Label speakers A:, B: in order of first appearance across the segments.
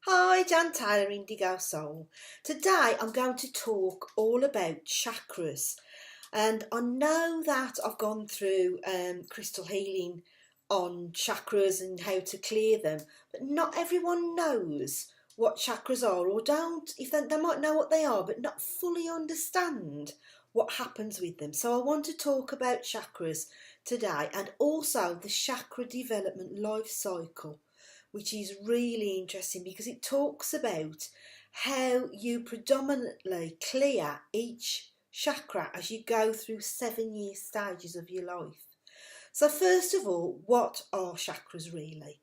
A: Hi, Jan Taylor, Indigo Soul. Today I'm going to talk all about chakras. And I know that I've gone through crystal healing on chakras and how to clear them, but not everyone knows what chakras are, or don't, if they might know what they are, but not fully understand what happens with them. So I want to talk about chakras today, and also the chakra development life cycle, which is really interesting because it talks about how you predominantly clear each chakra as you go through 7-year stages of your life. So first of all, what are chakras really?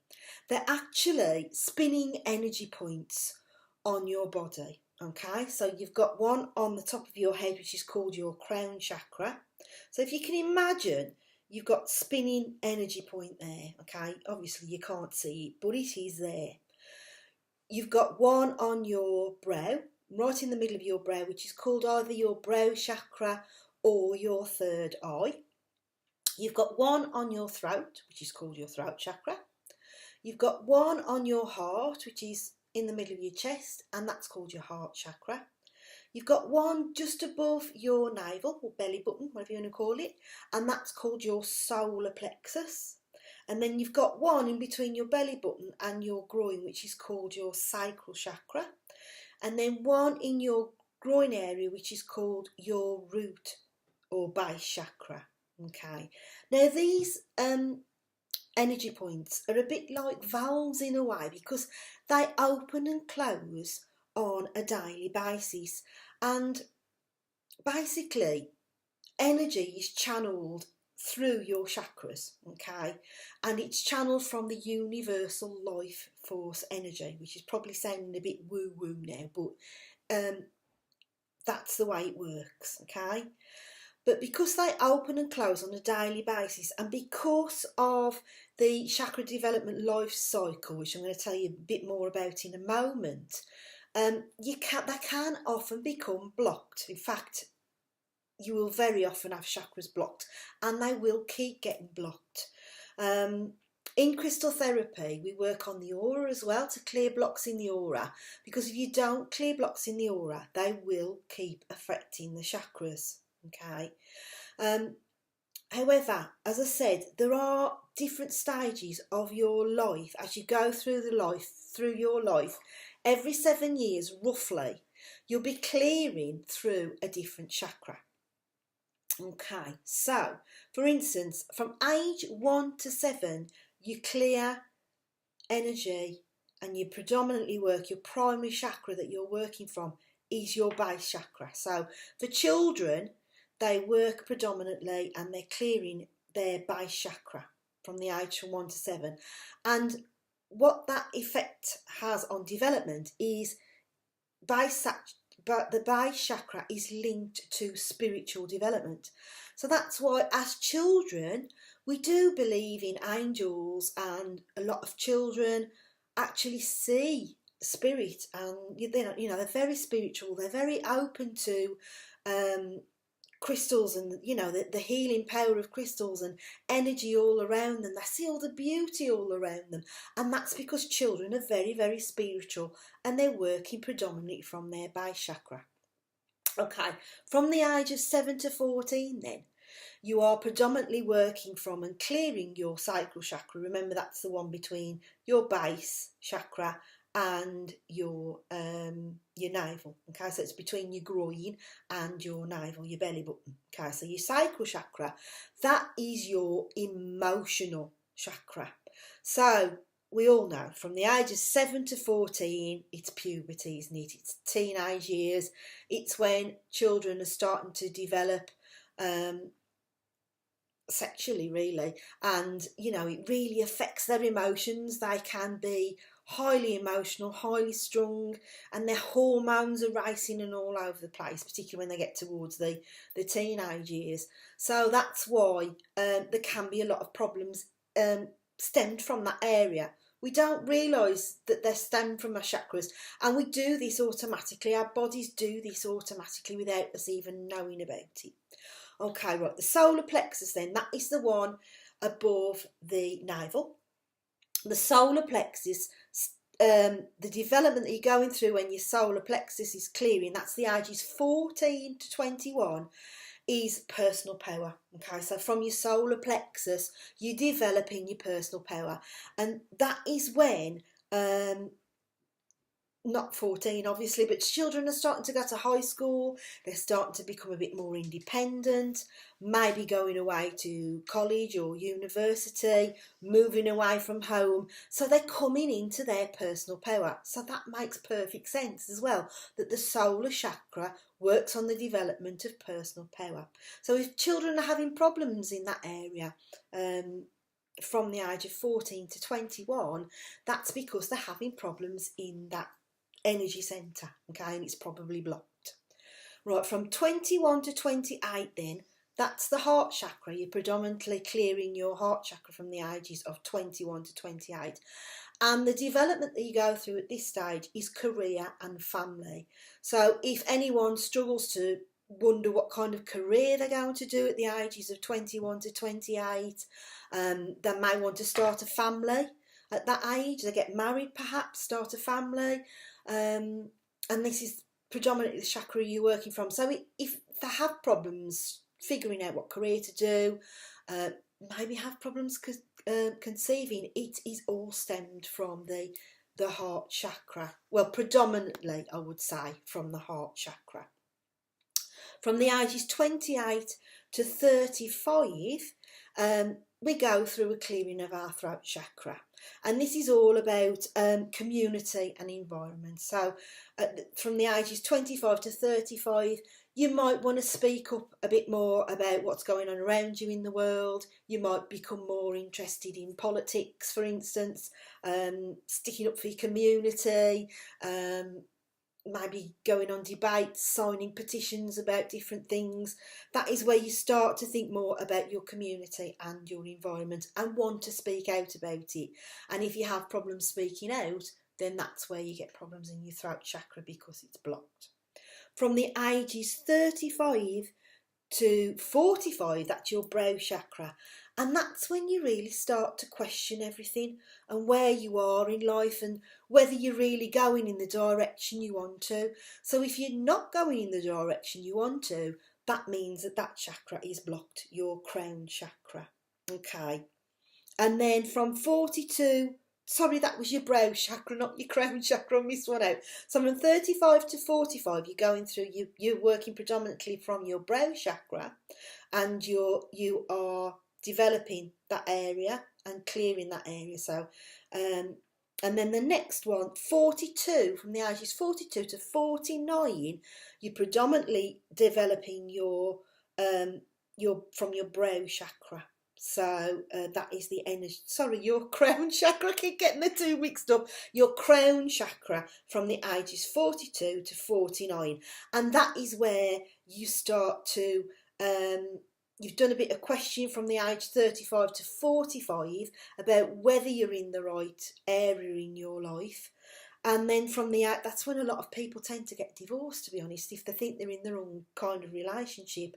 A: They're actually spinning energy points on your body. Okay, so you've got one on the top of your head, which is called your crown chakra. So if you can imagine, you've got spinning energy point there. Okay, obviously you can't see it, but it is there. You've got one on your brow, right in the middle of your brow, which is called either your brow chakra or your third eye. You've got one on your throat, which is called your throat chakra. You've got one on your heart, which is in the middle of your chest, and that's called your heart chakra. You've got one just above your navel, or belly button, whatever you want to call it, and that's called your solar plexus. And then you've got one in between your belly button and your groin, which is called your sacral chakra. And then one in your groin area, which is called your root or base chakra. Okay, now these energy points are a bit like valves in a way, because they open and close on a daily basis, and basically energy is channeled through your chakras, okay, and it's channeled from the universal life force energy, which is probably sounding a bit woo woo now, but that's the way it works, okay. But because they open and close on a daily basis, and because of the chakra development life cycle, which I'm going to tell you a bit more about in a moment, they can often become blocked. In fact, you will very often have chakras blocked, and they will keep getting blocked. In crystal therapy, we work on the aura as well to clear blocks in the aura, because if you don't clear blocks in the aura, they will keep affecting the chakras. Okay. However, as I said, there are different stages of your life as you go through your life. Every 7 years, roughly, you'll be clearing through a different chakra. Okay, so for instance, from age 1 to 7, you clear energy, and you predominantly work your primary chakra that you're working from is your base chakra. So for children, they work predominantly and they're clearing their base chakra from the age from 1 to 7. And what that effect has on development is the base chakra is linked to spiritual development. So that's why as children, we do believe in angels, and a lot of children actually see spirit, and they're very spiritual. They're very open to crystals, and the healing power of crystals and energy all around them. They see all the beauty all around them, and that's because children are very, very spiritual, and they're working predominantly from their base chakra. Okay, from the age of 7 to 14 then, you are predominantly working from and clearing your sacral chakra. Remember, that's the one between your base chakra and your navel. Okay, so it's between your groin and your navel, your belly button. Okay, so your sacral chakra, that is your emotional chakra. So we all know from the age of 7 to 14, it's puberty, isn't it? It's teenage years. It's when children are starting to develop sexually, really, and it really affects their emotions. They can be highly emotional, highly strung, and their hormones are racing and all over the place, particularly when they get towards the teenage years. So that's why there can be a lot of problems stemmed from that area. We don't realise that they're stemmed from our chakras, and we do this automatically. Our bodies do this automatically without us even knowing about it. Okay, right, the solar plexus then, that is the one above the navel. The solar plexus the development that you're going through when your solar plexus is clearing, that's the ages 14 to 21, is personal power. Okay, so from your solar plexus, you're developing your personal power, and that is when not 14 obviously, but children are starting to go to high school, they're starting to become a bit more independent, maybe going away to college or university, moving away from home, so they're coming into their personal power. So that makes perfect sense as well, that the solar chakra works on the development of personal power. So if children are having problems in that area, from the age of 14 to 21, that's because they're having problems in that energy centre, okay, and it's probably blocked. Right, from 21 to 28 then, that's the heart chakra. You're predominantly clearing your heart chakra from the ages of 21 to 28. And the development that you go through at this stage is career and family. So if anyone struggles to wonder what kind of career they're going to do at the ages of 21 to 28, they may want to start a family at that age. They get married perhaps, start a family. And this is predominantly the chakra you're working from. So if they have problems figuring out what career to do, maybe have problems conceiving, it is all stemmed from the heart chakra. Well, predominantly I would say from the heart chakra. From the ages 28 to 35, we go through a clearing of our throat chakra. And this is all about community and environment. So from the ages 25 to 35, you might want to speak up a bit more about what's going on around you in the world. You might become more interested in politics, for instance, sticking up for your community, maybe going on debates, signing petitions about different things. That is where you start to think more about your community and your environment and want to speak out about it. And if you have problems speaking out, then that's where you get problems in your throat chakra because it's blocked. From the ages 35 to 45, that's your brow chakra. And that's when you really start to question everything and where you are in life and whether you're really going in the direction you want to. So if you're not going in the direction you want to, that means that chakra is blocked, your crown chakra. Okay. And then from 42, sorry, that was your brow chakra, not your crown chakra. I missed one out. So from 35 to 45, you're going through, you're working predominantly from your brow chakra, and you are developing that area and clearing that area. So, and then the next one, 42, from the ages 42 to 49, you're predominantly developing your from your brow chakra. So that is the energy, sorry, your crown chakra, I keep getting the two mixed up, your crown chakra from the ages 42 to 49. And that is where you start to, you've done a bit of questioning from the age 35 to 45 about whether you're in the right area in your life. And then from that's when a lot of people tend to get divorced, to be honest, if they think they're in the wrong kind of relationship.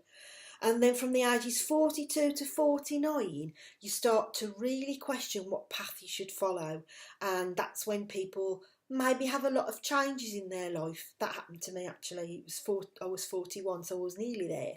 A: And then from the ages 42 to 49, you start to really question what path you should follow. And that's when people maybe have a lot of changes in their life. That happened to me actually. I was 41, so I was nearly there.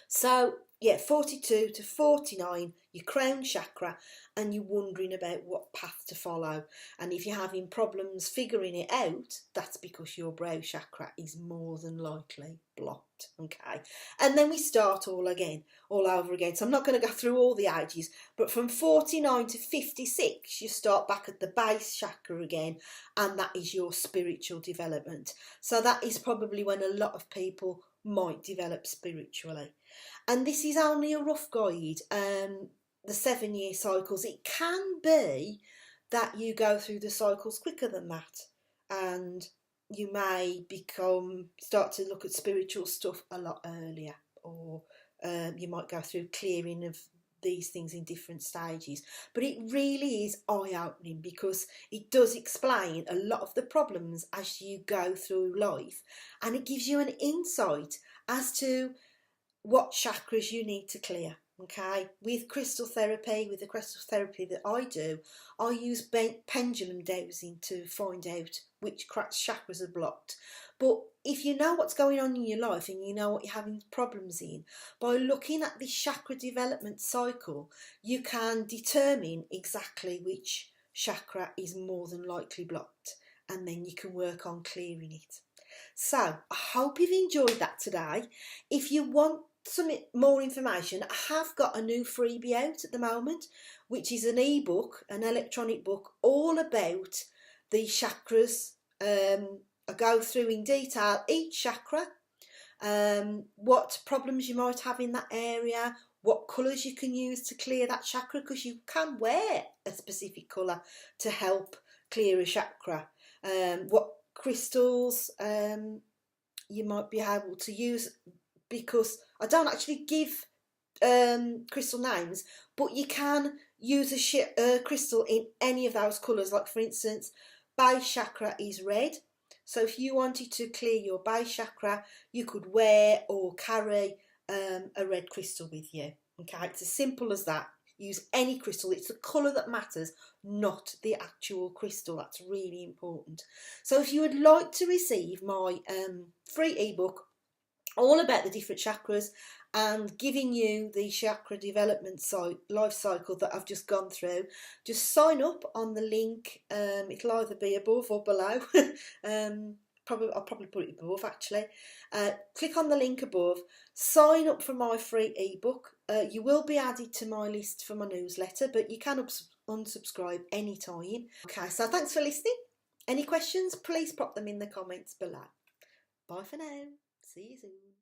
A: So yeah, 42 to 49, your crown chakra, and you're wondering about what path to follow. And if you're having problems figuring it out, that's because your brow chakra is more than likely blocked. Okay, and then we start all over again. So I'm not going to go through all the ages, but from 49 to 56, you start back at the base chakra again, and that is your spiritual development. So that is probably when a lot of people might develop spiritually. And this is only a rough guide, the 7-year cycles. It can be that you go through the cycles quicker than that, and you may start to look at spiritual stuff a lot earlier, or you might go through clearing of these things in different stages. But it really is eye-opening because it does explain a lot of the problems as you go through life, and it gives you an insight as to what chakras you need to clear. Okay, with crystal therapy, with the crystal therapy that I do, I use pendulum dowsing to find out which chakras are blocked. But if you know what's going on in your life and you know what you're having problems in, by looking at the chakra development cycle, you can determine exactly which chakra is more than likely blocked, and then you can work on clearing it. So I hope you've enjoyed that today. If you want some more information, I have got a new freebie out at the moment, which is an ebook, an electronic book, all about the chakras. I go through in detail each chakra, what problems you might have in that area, what colours you can use to clear that chakra, because you can wear a specific colour to help clear a chakra, what crystals you might be able to use, because I don't actually give crystal names, but you can use a crystal in any of those colours. Like for instance, base chakra is red, so if you wanted to clear your base chakra, you could wear or carry a red crystal with you. Okay, it's as simple as that. Use any crystal, it's the colour that matters, not the actual crystal. That's really important. So if you would like to receive my free ebook all about the different chakras and giving you the chakra development life cycle that I've just gone through, just sign up on the link. It'll either be above or below. I'll probably put it above actually. Click on the link above, sign up for my free ebook. You will be added to my list for my newsletter, but you can unsubscribe anytime. Okay, so thanks for listening. Any questions, please pop them in the comments below. Bye for now. See you soon.